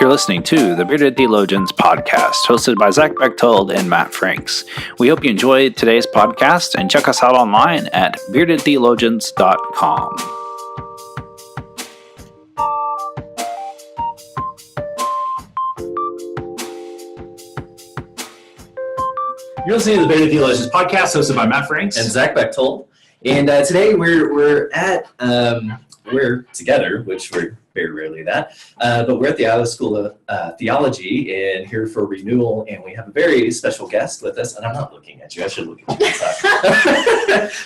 listening to the Bearded Theologians podcast, hosted by Zach Bechtold and Matt Franks. We hope you enjoyed today's podcast and check us out online at beardedtheologians.com. You're listening to the Bearded Theologians podcast, hosted by Matt Franks and Zach Bechtold. And today we're together, which we're very rarely that, but we're at the Iowa School of Theology and here for renewal, and we have a very special guest with us, and I'm not looking at you, I should look at you.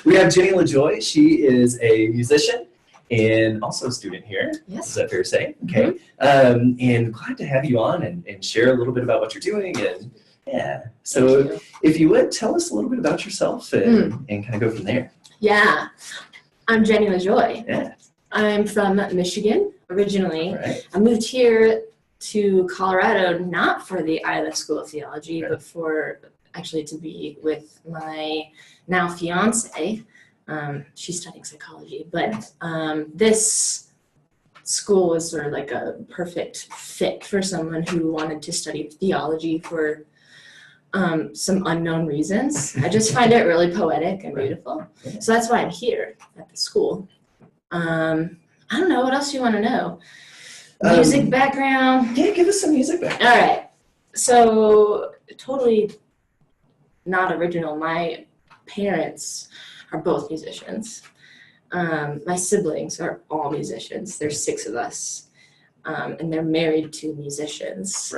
We have Jenny LaJoye. She is a musician and also a student here. Yes. Is that fair to say? Okay. And glad to have you on and share a little bit about what you're doing. And yeah, so if you would, tell us a little bit about yourself and kind of go from there. Yeah, I'm Jenny LaJoye. Yeah. I'm from Michigan originally. Right. I moved here to Colorado not for the Iowa School of Theology, but for actually to be with my now fiance. She's studying psychology, but this school was sort of like a perfect fit for someone who wanted to study theology for some unknown reasons. I just find it really poetic and beautiful. So that's why I'm here at the school. I don't know, what else do you want to know? Music background? Yeah, give us some music background. All right. So totally not original. My parents are both musicians. My siblings are all musicians. There's 6 of us. And they're married to musicians.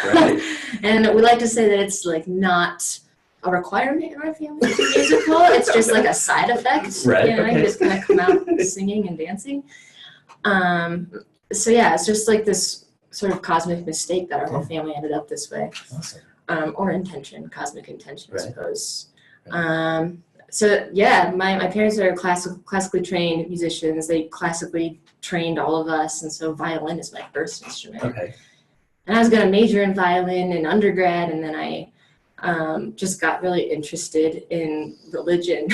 Right. And we like to say that it's like not a requirement in our family to be musical. It's just like a side effect. Right. You know, you just kind of come out singing and dancing. So yeah, it's just like this sort of cosmic mistake that our whole family ended up this way. Awesome. Or intention, cosmic intention, I Right. suppose. So yeah, my parents are classically trained musicians. They classically trained all of us, and so violin is my first instrument. Okay. And I was going to major in violin in undergrad, and then I just got really interested in religion.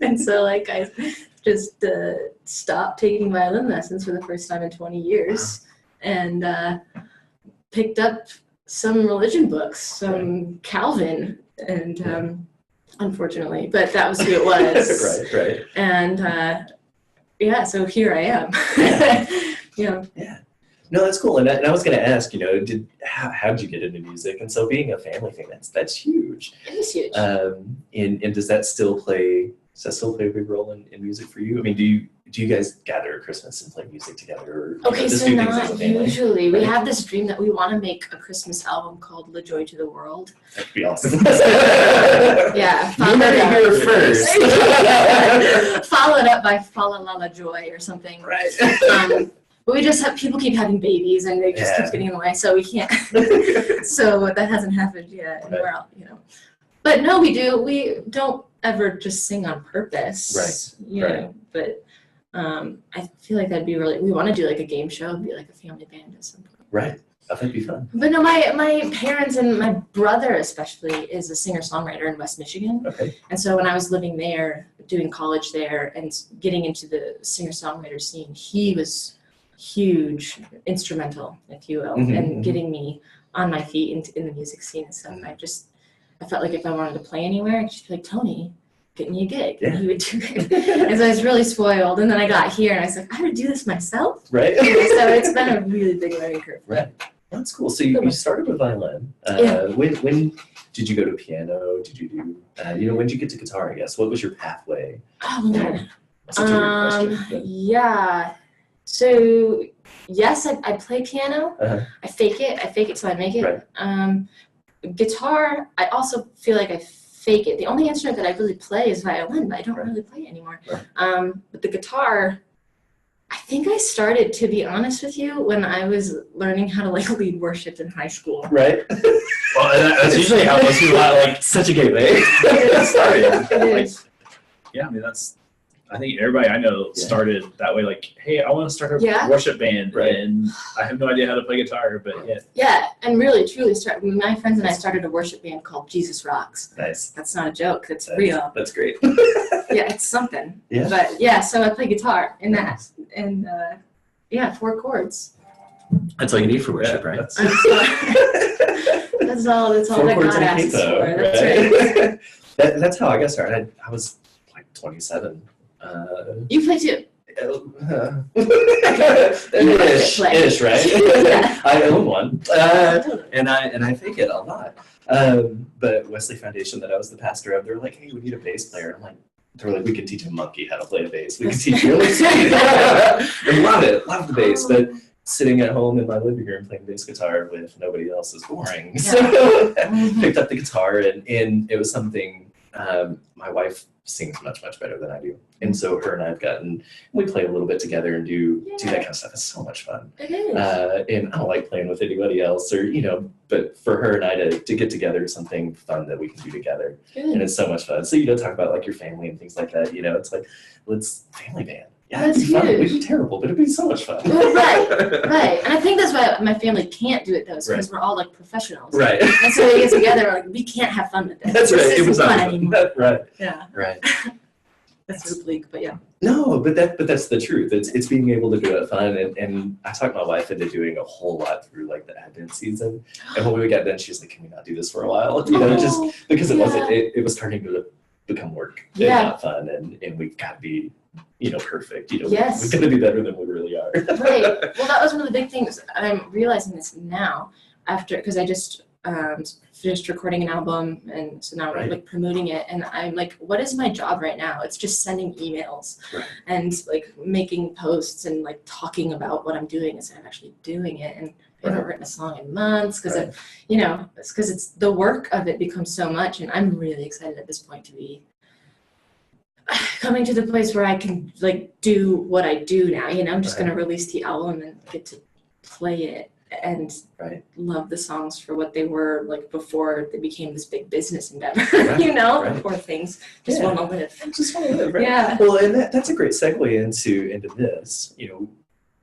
And so like I just stopped taking violin lessons for the first time in 20 years and picked up some religion books, some Calvin, and unfortunately, but that was who it was. Right. And yeah, so here I am. Yeah. No, that's cool. And I was going to ask, how did you get into music? And so being a family thing, that's huge. It is huge. And does that still play a big role in music for you? I mean, do you guys gather at Christmas and play music together? Or, Okay, so not usually. We have this dream that we want to make a Christmas album called LaJoye to the World. That'd be awesome. Yeah. You heard it here first. Followed up by Fa La La La Joy or something. Right. But we just have, people keep having babies and they just keep getting in the way, so we can't. So that hasn't happened yet. And we're all, But no, we do. We don't ever just sing on purpose. Right. But I feel like that'd be we want to do like a game show, be like a family band at some point. Right. I think it'd be fun. But no, my parents and my brother especially is a singer-songwriter in West Michigan. Okay. And so when I was living there, doing college there, and getting into the singer-songwriter scene, he was huge, instrumental, if you will, in getting me on my feet in the music scene and stuff. I felt like if I wanted to play anywhere, I could just be like, Tony, get me a gig. Yeah. And he would do it. And so I was really spoiled. And then I got here and I was like, I would do this myself. Right. So it's been a really big learning curve. Right. That's cool. So you started with violin. When did you go to piano? Did you do, when did you get to guitar, I guess? What was your pathway? Oh, man. That's such a weird question. Yeah. So, yes, I play piano. I fake it till I make it. Right. Guitar, I also feel like I fake it. The only instrument that I really play is violin, but I don't really play it anymore. Right. But the guitar, I think I started, to be honest with you, when I was learning how to lead worship in high school. Right. Well, that's usually how most people are, such a gateway. It is. Yeah, I mean, I think everybody I know started that way, hey, I want to start a worship band, and I have no idea how to play guitar, but yeah. Yeah, and really, truly, my friends and I started a worship band called Jesus Rocks. Nice. That's not a joke, that's real. That's great. Yeah, it's something. Yeah. But yeah, so I play guitar in that, and 4 chords. That's all you need for worship, right? That's all that God asks for. That's right. That's how I got started. I was like 27. You play too. Ish, right? Yeah. I own one, and I fake it a lot. But Wesley Foundation, that I was the pastor of, they were like, "Hey, we need a bass player." I'm like, they were like, "We can teach a monkey how to play a bass. We can teach you." I love the bass, but sitting at home in my living room playing bass guitar with nobody else is boring. Yeah. So picked up the guitar, and it was something. My wife sings much better than I do, and so her and I've we play a little bit together and do that kind of stuff. It's so much fun. It is. And I don't like playing with anybody else, or but for her and I to get together something fun that we can do together. Good. And it's so much fun. So talk about like your family and things like that. It's like, let's family band. Yeah, that's it'd be fun. huge. We'd be terrible, but it'd be so much fun. Well, right. And I think that's why my family can't do it though, because we're all like professionals. Right. And so we get together, we're like, we can't have fun with this. That's right. This It was isn't not fun anymore. Right. Yeah. Right. That's so bleak, but yeah. No, but that's the truth. It's being able to do it fun, and I talked my wife into doing a whole lot through like the Advent season. And when we got done, she's like, "Can we not do this for a while?" Just because it was starting to become work and not fun, and we've got to be perfect. Yes. We've got to be better than we really are. Right. Well, that was one of the big things. I'm realizing this now because I just finished recording an album, and so now I'm like promoting it, and I'm like, what is my job right now? It's just sending emails and like making posts and like talking about what I'm doing instead of actually doing it. And I haven't written a song in months because it's because it's the work of it becomes so much, and I'm really excited at this point to be coming to the place where I can like do what I do now. I'm just gonna release the album and get to play it and love the songs for what they were like before they became this big business endeavor. Poor things just want to live. Just want to live, right? Yeah. Well, and that's a great segue into this.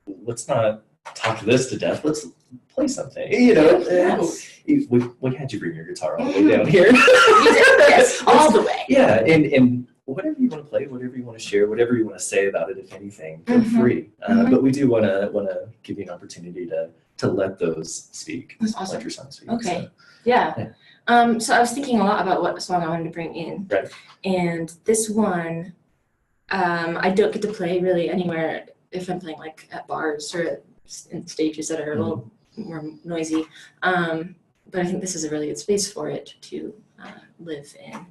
Let's not talk this to death. Let's play something. Yes. We had you bring your guitar all the way down here. You did, yes, all the way. Yeah, and whatever you want to play, whatever you want to share, whatever you want to say about it, if anything, feel free. But we do want to give you an opportunity to let those speak. That's awesome. Let your song speak. Okay. So. Yeah. So I was thinking a lot about what song I wanted to bring in. Right. And this one, I don't get to play really anywhere if I'm playing like at bars or in stages that are a little more noisy. But I think this is a really good space for it to live in.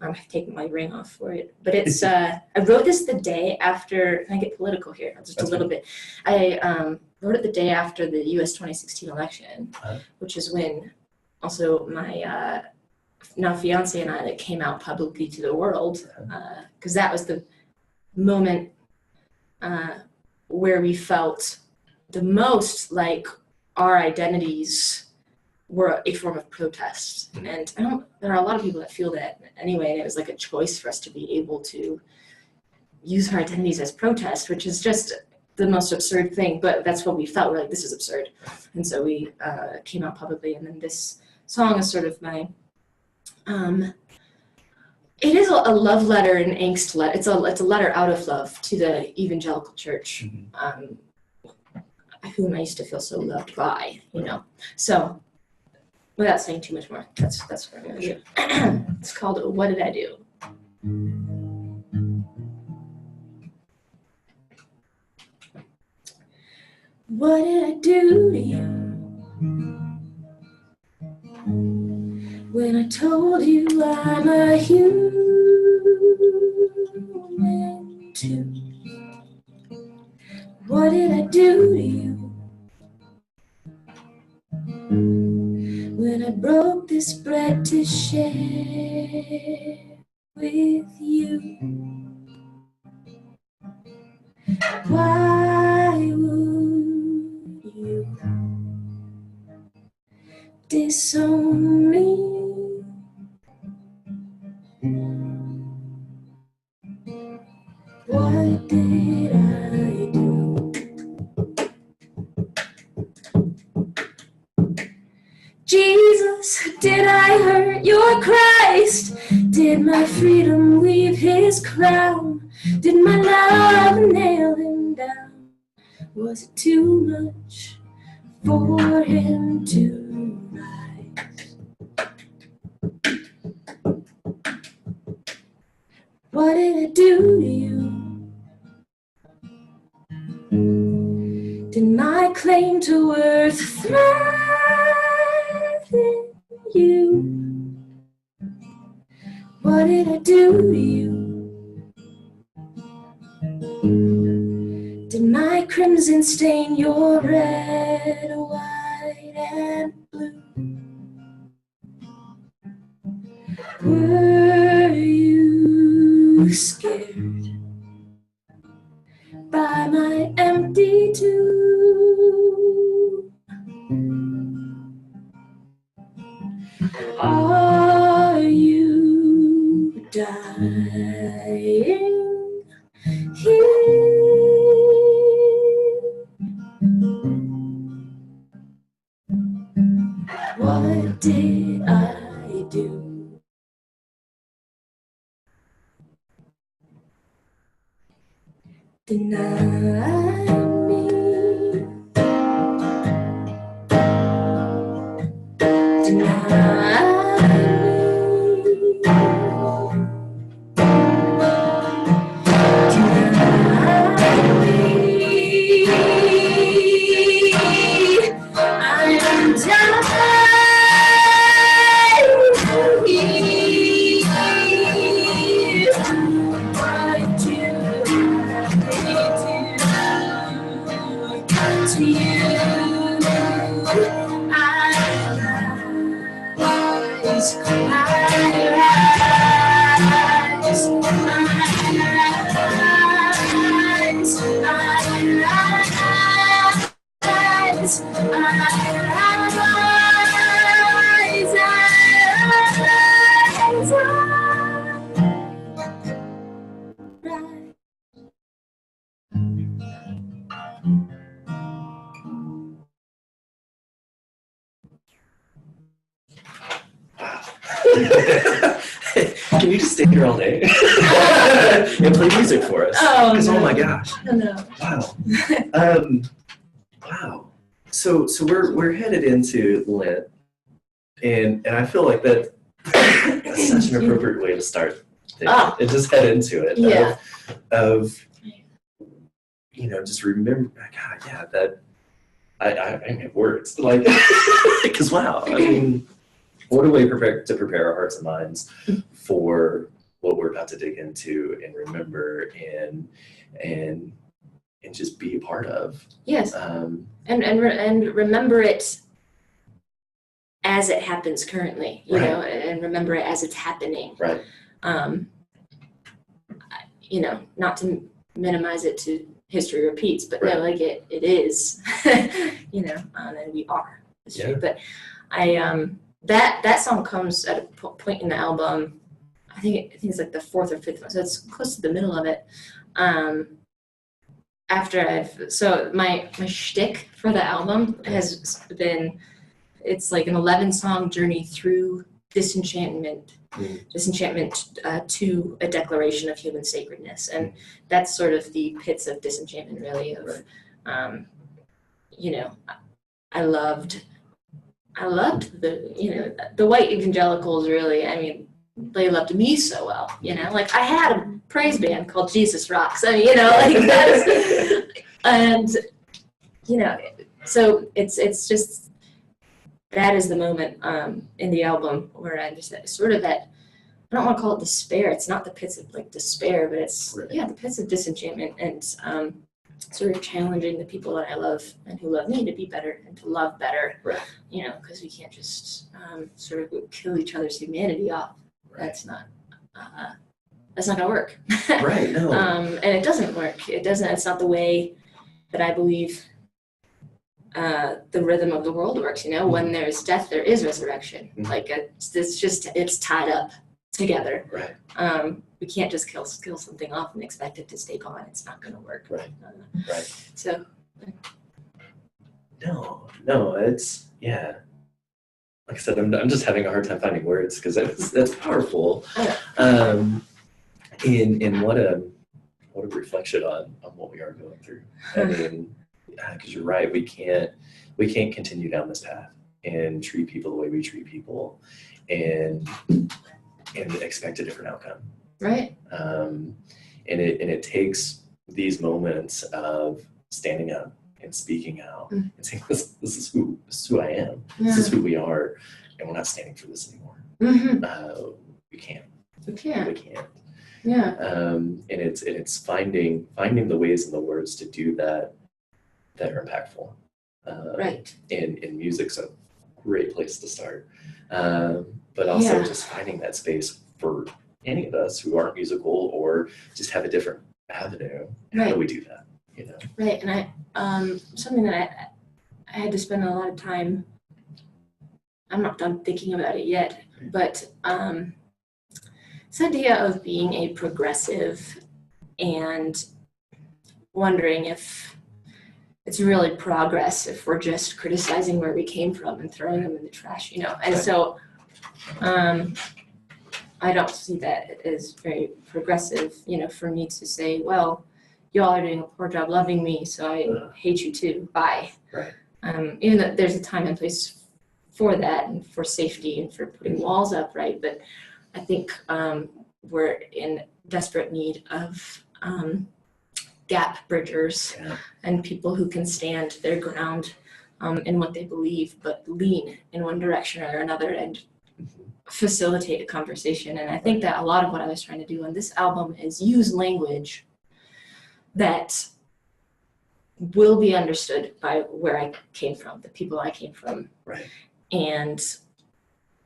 I'm taking my ring off for it, but it's. I wrote this the day after. Can I get political here? Just a little bit. I wrote it the day after the U.S. 2016 election, which is when also my now fiance and I came out publicly to the world, because that was the moment where we felt the most like our identities were a form of protest. And there are a lot of people that feel that anyway, and it was like a choice for us to be able to use our identities as protest, which is just the most absurd thing, but that's what we felt. We're like, this is absurd. And so we came out publicly, and then this song is sort of my, it is a love letter, an angst letter. It's a letter out of love to the evangelical church, whom I used to feel so loved by, So without saying too much more, that's what I'm going to do. It's called What Did I Do? What did I do to you when I told you I'm a human too? What did I do to you when I broke this bread to share with you? Why would you disown me? What did I do? Jesus, did I hurt your Christ? Did my freedom weave his crown? Did my love nail him down? Was it too much? for him to rise. What did it do to you? Did my claim to worth threaten you? What did I do to you? Did my crimson stain your red, white, and blue? Were you scared by my empty tomb? Are you dying here? What did I do? Deny me. Deny Can you just stay here all day and play music for us? Oh, oh my gosh! No. Wow. Wow. So we're headed into Lent, and I feel like that's such an appropriate way to start things. And just head into it. Yeah. Of just remember. God, yeah. That I have words like because wow. I mean. What a way to prepare our hearts and minds for what we're about to dig into and remember and just be a part of. Yes. And remember it as it happens currently, you know, and remember it as it's happening. Right. Not to minimize it to history repeats, but no, like it is, and we are history. But that song comes at a point in the album. I think it's like the fourth or fifth one, so it's close to the middle of it. After my shtick for the album has been, it's like an 11-song journey through disenchantment to a declaration of human sacredness, and that's sort of the pits of disenchantment, really. Of, I loved the white evangelicals, really. I mean, they loved me so well, like I had a praise band called Jesus Rocks. I mean, like that's, and, so it's just, that is the moment in the album where I just sort of that, I don't want to call it despair. It's not the pits of like despair, but it's, the pits of disenchantment and sort of challenging the people that I love and who love me to be better and to love better, because we can't just sort of kill each other's humanity off. That's not gonna work. Right. No. And it doesn't work. It's not the way that I believe the rhythm of the world works. When there's death, there is resurrection. Like it's tied up together. Right. We can't just kill something off and expect it to stay gone. It's not going to work. Right. Right. So. No, it's like I said, I'm just having a hard time finding words because that's powerful. In what a reflection on what we are going through. I mean, because you're right, we can't continue down this path and treat people the way we treat people and expect a different outcome. Right. And it takes these moments of standing up and speaking out and saying, this is who I am. Yeah. This is who we are, and we're not standing for this anymore. We can't. We can't. Yeah. And it's finding the ways and the words to do that are impactful. Right. And music's a great place to start. But also just finding that space for any of us who aren't musical or just have a different avenue. How do we do that? You know? Right. And I something that I had to spend a lot of time, I'm not done thinking about it yet, but this idea of being a progressive and wondering if it's really progress if we're just criticizing where we came from and throwing them in the trash, you know. And so I don't see that as very progressive, you know, for me to say, well, y'all are doing a poor job loving me, so I hate you too. Bye. Right. Even though there's a time and place for that and for safety and for putting walls up, right? But I think we're in desperate need of gap bridgers and people who can stand their ground in what they believe, but lean in one direction or another and facilitate a conversation. And I think that a lot of what I was trying to do on this album is use language that will be understood by where I came from, the people I came from, right? And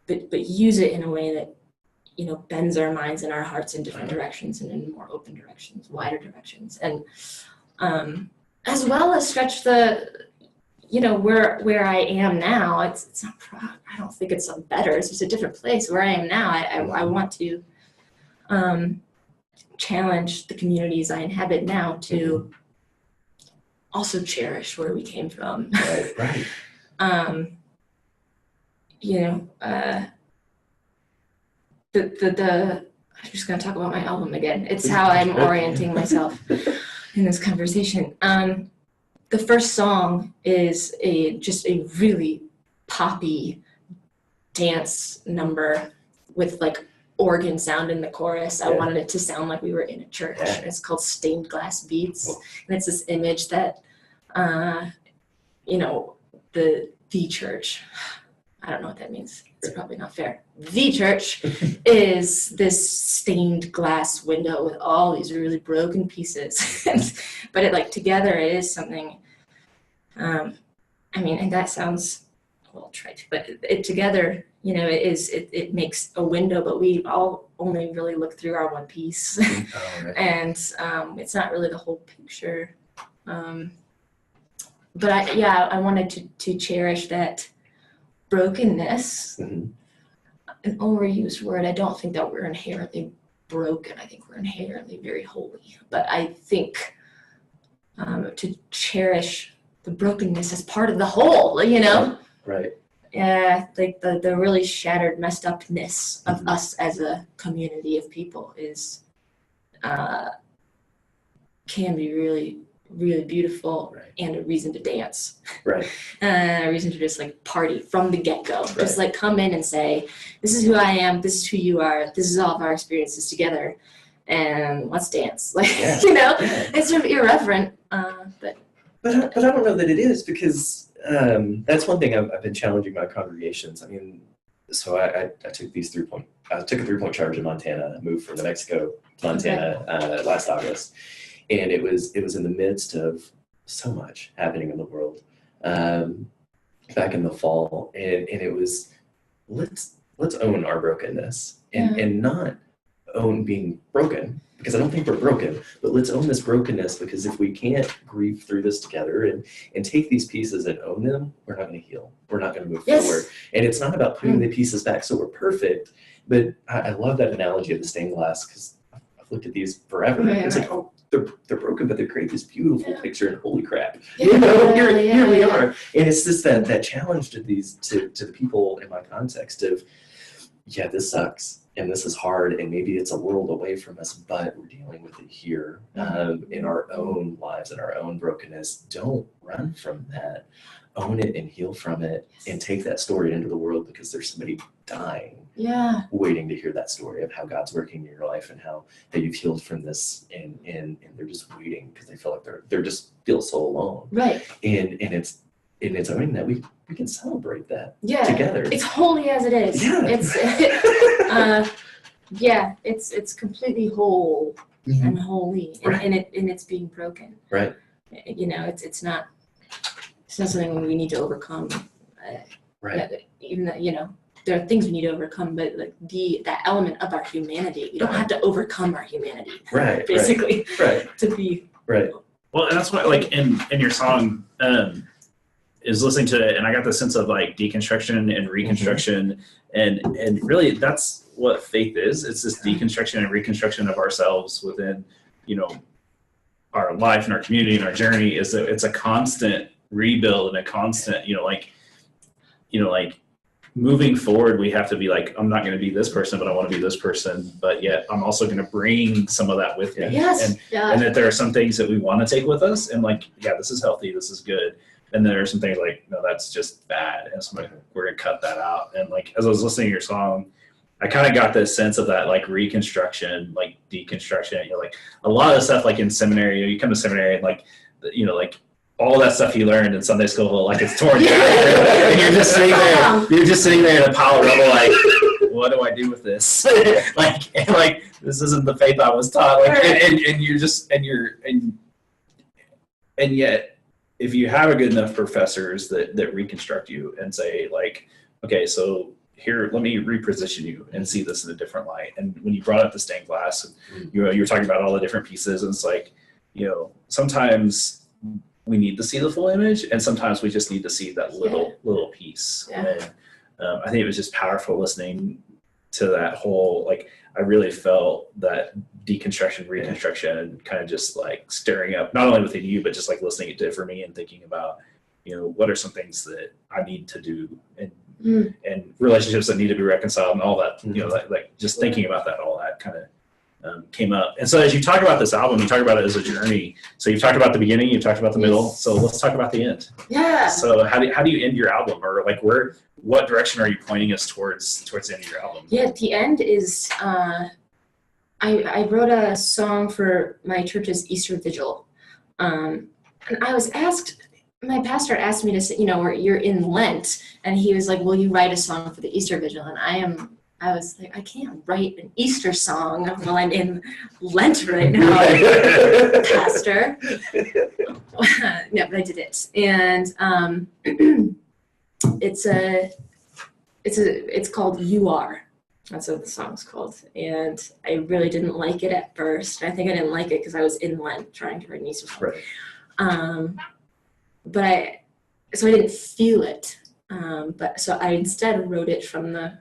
but use it in a way that, you know, bends our minds and our hearts in different directions and in more open directions, wider directions, and as well as stretch the, you know, where I am now. It's not. I don't think it's some better. It's just a different place. Where I am now, I want to challenge the communities I inhabit now to also cherish where we came from. Right. You know, I'm just going to talk about my album again. It's how I'm orienting myself in this conversation. The first song is just a really poppy dance number with like organ sound in the chorus. I wanted it to sound like we were in a church. It's called Stained Glass Beats. And it's this image that, you know, the church, I don't know what that means. It's probably not fair. The church is this stained glass window with all these really broken pieces. But it, like, together it is something, I mean, and that sounds a little trite, but it together, you know, it makes a window, but we all only really look through our one piece. And it's not really the whole picture. But I wanted to cherish that brokenness, an overused word. I don't think that we're inherently broken. I think we're inherently very holy. But I think to cherish the brokenness as part of the whole, you know? Right. Yeah, like the really shattered, messed upness of us as a community of people is can be really, really beautiful, and a reason to dance. Right. A reason to just like party from the get-go. Right. Just like come in and say, this is who I am, this is who you are, this is all of our experiences together, and let's dance. Like, you know, it's sort of irreverent, but I don't know that it is, because that's one thing I've been challenging my congregations. I mean, so I took a 3-point charge in Montana, moved from New Mexico to Montana last August. And it was in the midst of so much happening in the world back in the fall, and it was let's own our brokenness and not own being broken, because I don't think we're broken, but let's own this brokenness, because if we can't grieve through this together and take these pieces and own them, we're not going to heal. We're not going to move forward. And it's not about putting the pieces back so we're perfect. But I love that analogy of the stained glass, because I've looked at these forever. It's like, oh, they're broken, but they create this beautiful picture, and holy crap, you know, here we are. And it's just that challenge to the people in my context of, yeah, this sucks and this is hard and maybe it's a world away from us, but we're dealing with it here in our own lives, in our own brokenness. Don't run from that. Own it and heal from it and take that story into the world, because there's somebody dying, waiting to hear that story of how God's working in your life and how that you've healed from this, and they're just waiting because they feel like they're just feel so alone. Right. And it's owning that we can celebrate that together. It's holy as it is. Yeah. It's completely whole and holy, and it's being broken. Right. You know, it's not something we need to overcome. Right. Even though, you know, there are things we need to overcome, but like that element of our humanity, you don't have to overcome our humanity. Right. Basically. Right. To be. Right. Well, and that's why, like, in your song, is listening to it, and I got the sense of like deconstruction and reconstruction, and really that's what faith is. It's this deconstruction and reconstruction of ourselves within, you know, our life and our community and our journey. It's a constant rebuild and a constant, like moving forward, we have to be like, I'm not going to be this person, but I want to be this person, but yet I'm also going to bring some of that with me. Yes. And that there are some things that we want to take with us, and like, yeah, this is healthy, this is good. And there are some things like, no, that's just bad. And so we're going to cut that out. And like, as I was listening to your song, I kind of got this sense of that, like reconstruction, like deconstruction, like a lot of stuff, like in seminary, you come to seminary and like, like all that stuff you learned in Sunday school, like it's torn down. And you're just sitting there in a pile of rubble, like, what do I do with this? like this isn't the faith I was taught. Like, and you're just, and yet, if you have a good enough professors that reconstruct you and say like, okay, so here, let me reposition you and see this in a different light. And when you brought up the stained glass, and you were talking about all the different pieces, and it's like, sometimes we need to see the full image, and sometimes we just need to see that little piece. And I think it was just powerful listening to that whole, like, I really felt that deconstruction, reconstruction, kind of just like stirring up, not only within you, but just like listening to it for me and thinking about, what are some things that I need to do, and relationships that need to be reconciled, and all that, like just thinking about that, all that kind of came up. And so as you talk about this album, you talk about it as a journey. So you've talked about the beginning, you've talked about the middle. So let's talk about the end. Yeah. So how do you end your album, or like what direction are you pointing us towards the end of your album? Yeah, the end is, I wrote a song for my church's Easter Vigil. And I was asked, my pastor asked me to say, you're in Lent, and he was like, will you write a song for the Easter Vigil? And I was like, I can't write an Easter song while I'm in Lent right now, pastor. No, but I did it. And it's called You Are. That's what the song's called. And I really didn't like it at first. I think I didn't like it because I was in Lent trying to write an Easter song. Right. But I didn't feel it. So I instead wrote it from the,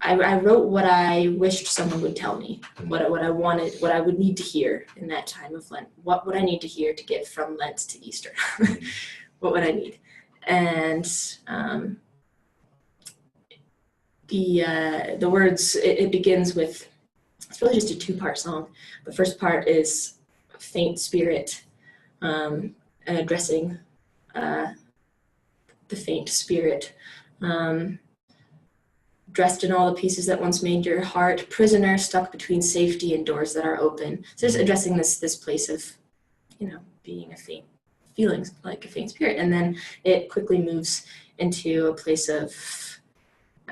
I wrote what I wished someone would tell me, what I wanted, what I would need to hear in that time of Lent. What would I need to hear to get from Lent to Easter? What would I need? And the words, it begins with, it's really just a 2-part song. The first part is faint spirit, addressing the faint spirit, dressed in all the pieces that once made your heart, prisoner stuck between safety and doors that are open. So just addressing this place of, being a faint, feelings like a faint spirit. And then it quickly moves into a place of,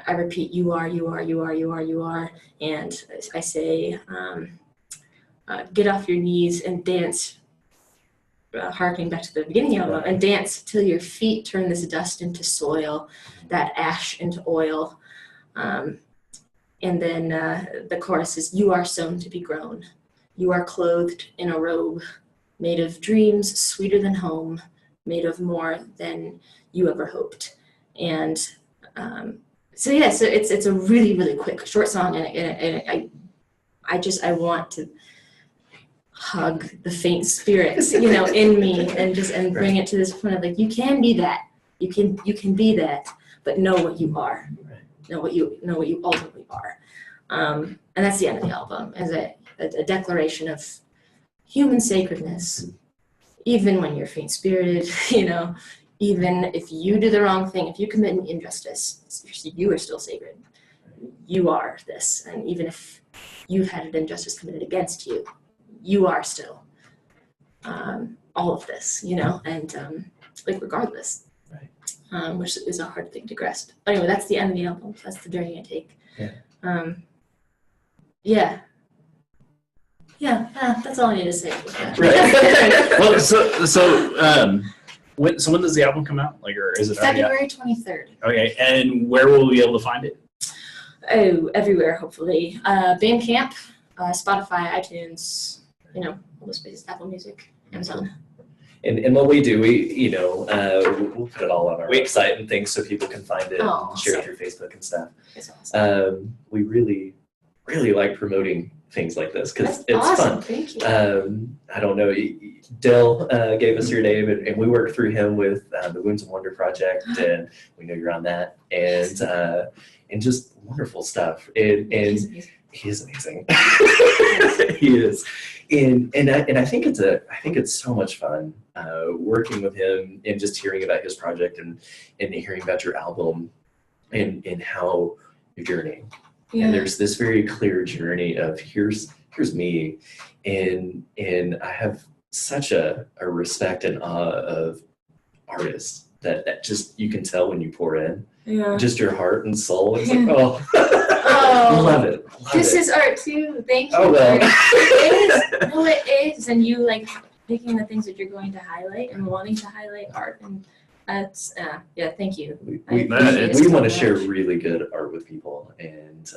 I repeat, you are, you are, you are, you are, you are. And I say, get off your knees and dance, harkening back to the beginning of it, and dance till your feet turn this dust into soil, that ash into oil. And then the chorus is, you are sown to be grown. You are clothed in a robe made of dreams sweeter than home, made of more than you ever hoped. And so it's a really, really quick, short song, and I want to hug the faint spirits, in me, and bring it to this point of like, you can be that, you can be that, but know what you are. know what you ultimately are. And that's the end of the album, as a declaration of human sacredness, even when you're faint-spirited, even if you do the wrong thing, if you commit an injustice, you are still sacred. You are this, and even if you've had an injustice committed against you, you are still all of this, and regardless, Right. which is a hard thing to grasp. Anyway, that's the end of the album. That's the journey I take. That's all I need to say. Right. Well, when does the album come out? Or is it already out? February 23rd. Okay, and where will we be able to find it? Oh, everywhere, hopefully. Bandcamp, Spotify, iTunes, all those places, Apple Music, Amazon. And what we do, we'll put it all on our website and things so people can find it and share it through Facebook and stuff. It's awesome. We really, really like promoting things like this because it's awesome. fun. Thank you. I don't know, Dell gave us your name, and we worked through him with the Wounds of Wonder project, and we know you're on that, and just wonderful stuff. And he is amazing. He is. And I think it's so much fun working with him and just hearing about his project and hearing about your album and how you're journeying. Yeah. And there's this very clear journey of here's me, and I have such a respect and awe of artists that just you can tell when you pour in. Yeah. Just your heart and soul. It's Yeah. love it. This is art too. Thank you. Oh, well. It is. No, it is. And you picking the things that you're going to highlight and wanting to highlight art, and that's thank you. We want to share really good art with people, and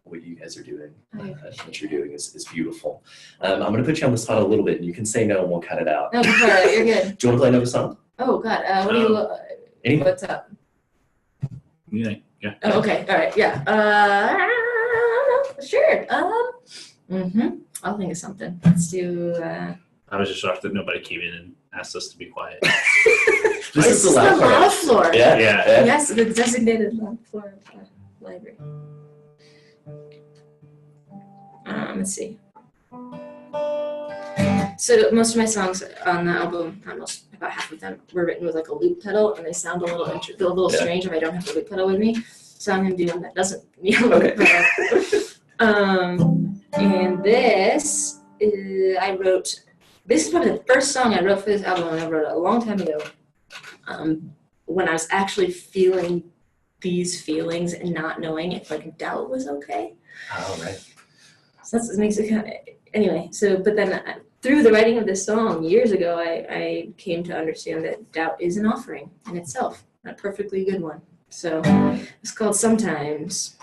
what you guys are doing, what you're doing is beautiful. I'm going to put you on the spot a little bit, and you can say no, and we'll cut it out. No, you're good. Do you want to play another song? Oh God, what do you? Anything? What's up? Yeah. Oh, okay. All right. Yeah. I don't know. Sure. I'll think of something. Let's do. I was just shocked that nobody came in and asked us to be quiet. This is the the last loud part. floor. Yeah. Yes, the designated loud floor of the library. Let's see. So most of my songs on the album, about half of them, were written with a loop pedal, and they sound a little strange if I don't have the loop pedal with me. So I'm gonna do one that doesn't need a loop pedal. And this I wrote. This is probably the first song I wrote for this album, and I wrote it a long time ago. When I was actually feeling these feelings and not knowing if doubt was okay. Oh, right. So that makes it kind of, anyway. So, but then through the writing of this song years ago, I came to understand that doubt is an offering in itself, a perfectly good one. So it's called Sometimes.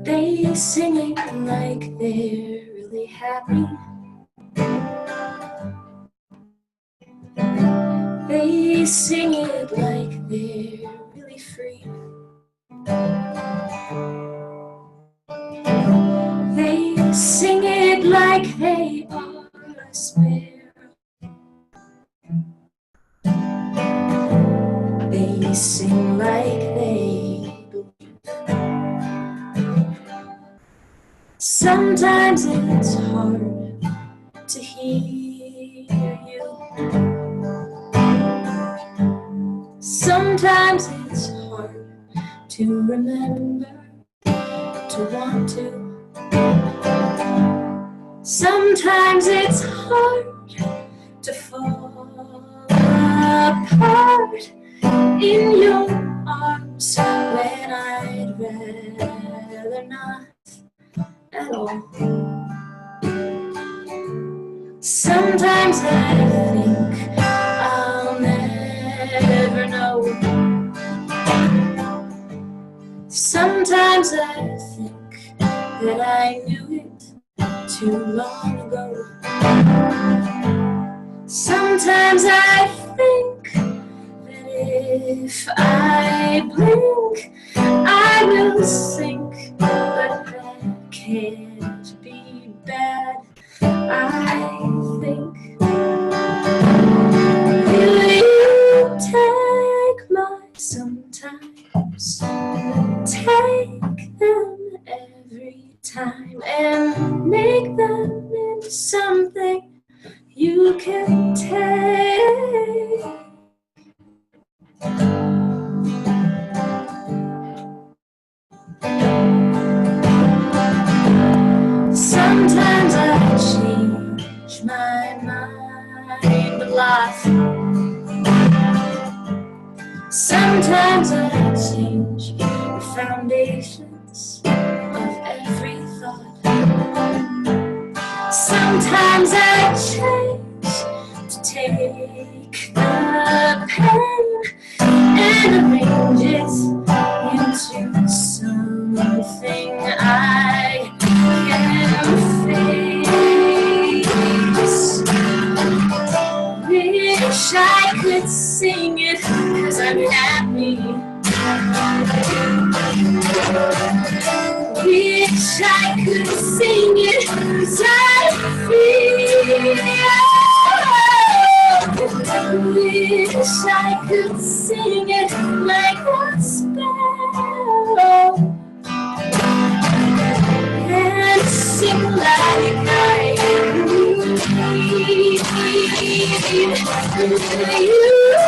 They sing it like they're really happy. They sing it like they're really free. They sing it like they are a spare. They sing like they believe. Sometimes it's hard to hear you. Sometimes it's hard to remember, to want to. Sometimes it's hard to fall apart in your arms when I'd rather not at all. Sometimes I think I'll never know. Sometimes I think that I knew it too long ago. Sometimes I think that if I blink, I will sink, but that can't be bad. I Sometimes I change the foundations of every thought. Sometimes I change to take the pain and arrange it into something I can face. Wish I could sing it 'cause I'm happy. Wish I could sing it 'cause I feel. Wish I could sing it like a spell. And sing like I need. You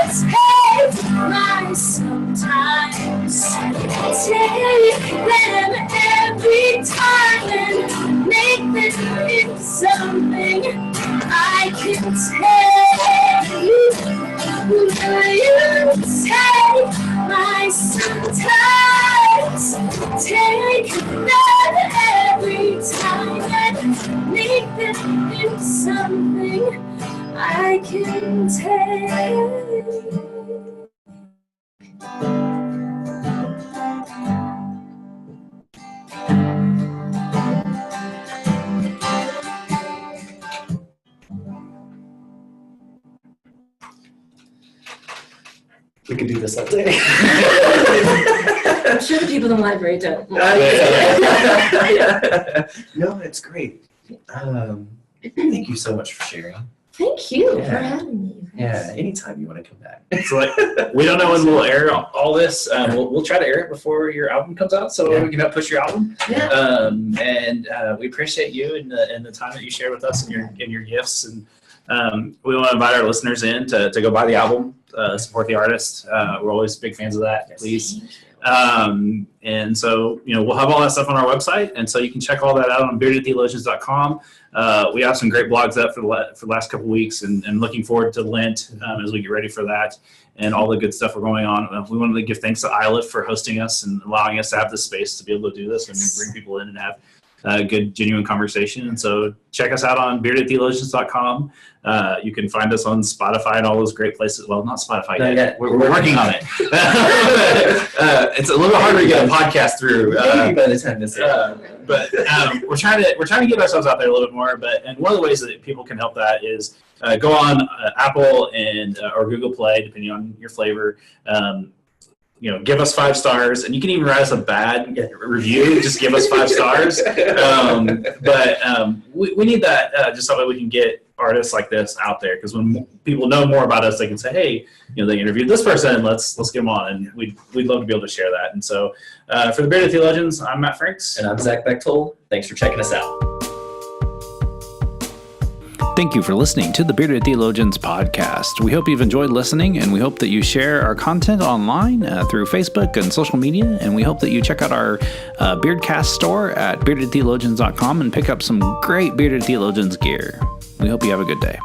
take my sometimes, take them every time and make them into something I can take. You take my sometimes, take them every time and make them into something I can take. We could do this all day. I'm sure the people in the library don't. No, it's great. Thank you so much for sharing. Thank you Yeah. for having me. Yeah, anytime you want to come back. So like, we don't know when we'll air all this. We'll try to air it before your album comes out, so Yeah. we can help push your album. Yeah. And we appreciate you and the time that you share with us and your gifts. And we want to invite our listeners in to go buy the album, support the artist. We're always big fans of that. Please. And so, we'll have all that stuff on our website, and so you can check all that out on beardedtheologians.com. We have some great blogs up for the last couple of weeks, and looking forward to Lent as we get ready for that and all the good stuff we're going on. We wanted to give thanks to Islet for hosting us and allowing us to have this space to be able to do this and bring people in and have good, genuine conversation. And so check us out on beardedtheologians.com. You can find us on Spotify and all those great places. Well, not Spotify Not yet. yet. We're working on it. It's a little bit harder to get a podcast through. Maybe by the time this But we're trying to get ourselves out there a little bit more. And one of the ways that people can help that is go on Apple and or Google Play, depending on your flavor. Give us 5 stars, and you can even write us a bad review. Just give us 5 stars. We need that just so that we can get artists like this out there. Because when people know more about us, they can say, "Hey, they interviewed this person. Let's get them on." And we'd love to be able to share that. And so, for the Bearded Theologians, I'm Matt Franks, And I'm Zach Bechtold. Thanks for checking us out. Thank you for listening to the Bearded Theologians podcast. We hope you've enjoyed listening, and we hope that you share our content online through Facebook and social media, and we hope that you check out our Beardcast store at beardedtheologians.com and pick up some great Bearded Theologians gear. We hope you have a good day.